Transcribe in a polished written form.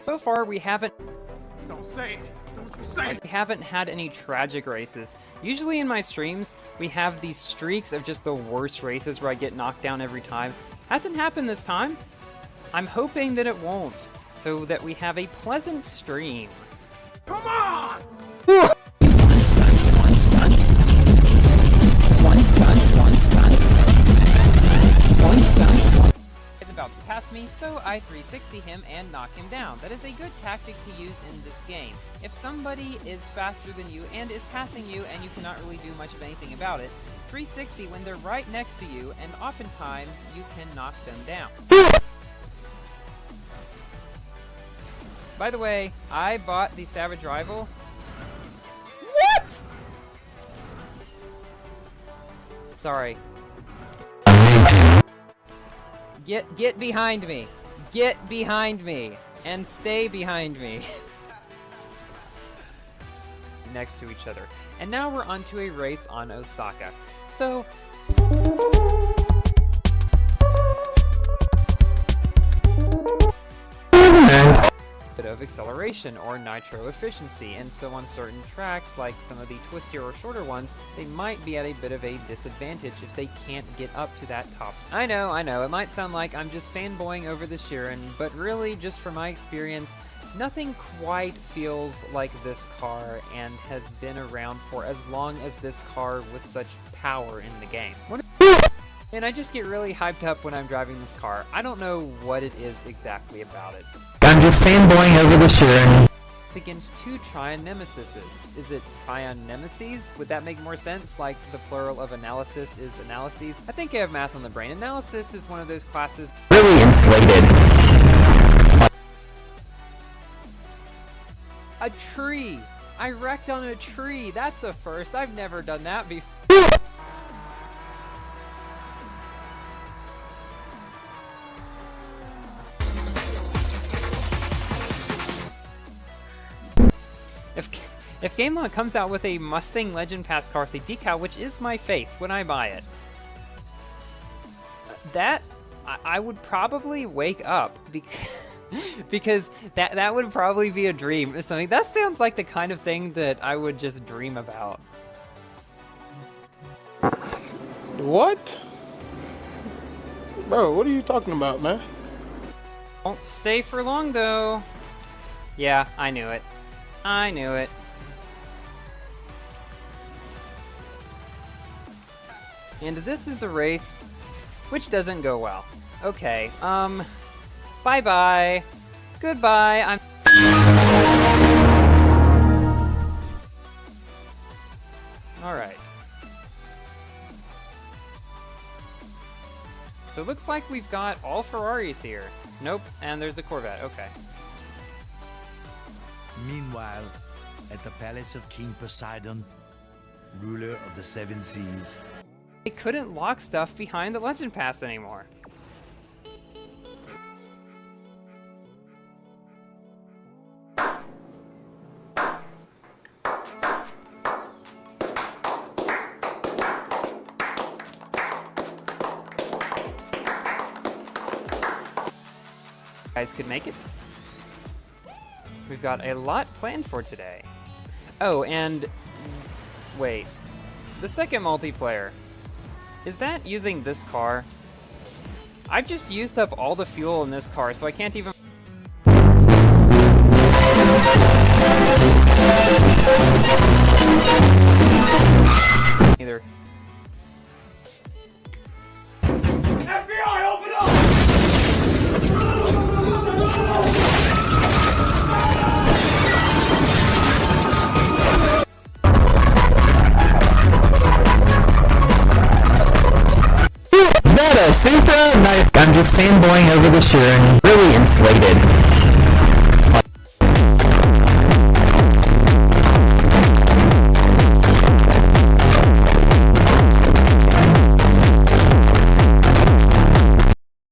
So far, we haven't... Don't say it. Don't you say it. We haven't had any tragic races. Usually in my streams, we have these streaks of just the worst races where I get knocked down every time. Hasn't happened this time. I'm hoping that it won't, so that we have a pleasant stream. Come on! He's about to pass me, so I 360 him and knock him down. That is a good tactic to use in this game. If somebody is faster than you and is passing you and you cannot really do much of anything about it, 360 when they're right next to you, and oftentimes you can knock them down. By the way, I bought the Savage Rival. What? Sorry. Get behind me. Get behind me. And stay behind me. Next to each other. And now we're onto a race on Osaka. So... bit of acceleration or nitro efficiency, and so on certain tracks, like some of the twistier or shorter ones, they might be at a bit of a disadvantage if they can't get up to that top. I know, it might sound like I'm just fanboying over the Chiron, but really, just from my experience, nothing quite feels like this car and has been around for as long as this car with such power in the game. And I just get really hyped up when I'm driving this car. I don't know what it is exactly about it. I'm just fanboying over the Chiron. It's against two Chiron Nemesis. Is it Chiron Nemesis? Would that make more sense? Like the plural of analysis is analyses? I think I have math on the brain. Analysis is one of those classes Really inflated. A tree! I wrecked on a tree! That's a first. I've never done that before. If Gamelog comes out with a Mustang Legend Pass car with a decal, which is my face when I buy it, I would probably wake up because that would probably be a dream or something. That sounds like the kind of thing that I would just dream about. What? Bro, what are you talking about, man? Won't stay for long though. Yeah, I knew it. I knew it. And this is the race, which doesn't go well. Okay, bye-bye. Goodbye, Alright. So it looks like we've got all Ferraris here. Nope, and there's a Corvette, okay. Meanwhile, at the palace of King Poseidon, ruler of the seven seas, They couldn't lock stuff behind the Legend Pass anymore. Guys could make it. We've got a lot planned for today. Oh, and wait. The second multiplayer. Is that using this car? I've just used up all the fuel in this car, so I can't even... either. FBI, open up! Is that a Supra? Nice. I'm just fanboying over the Chiron. Really inflated.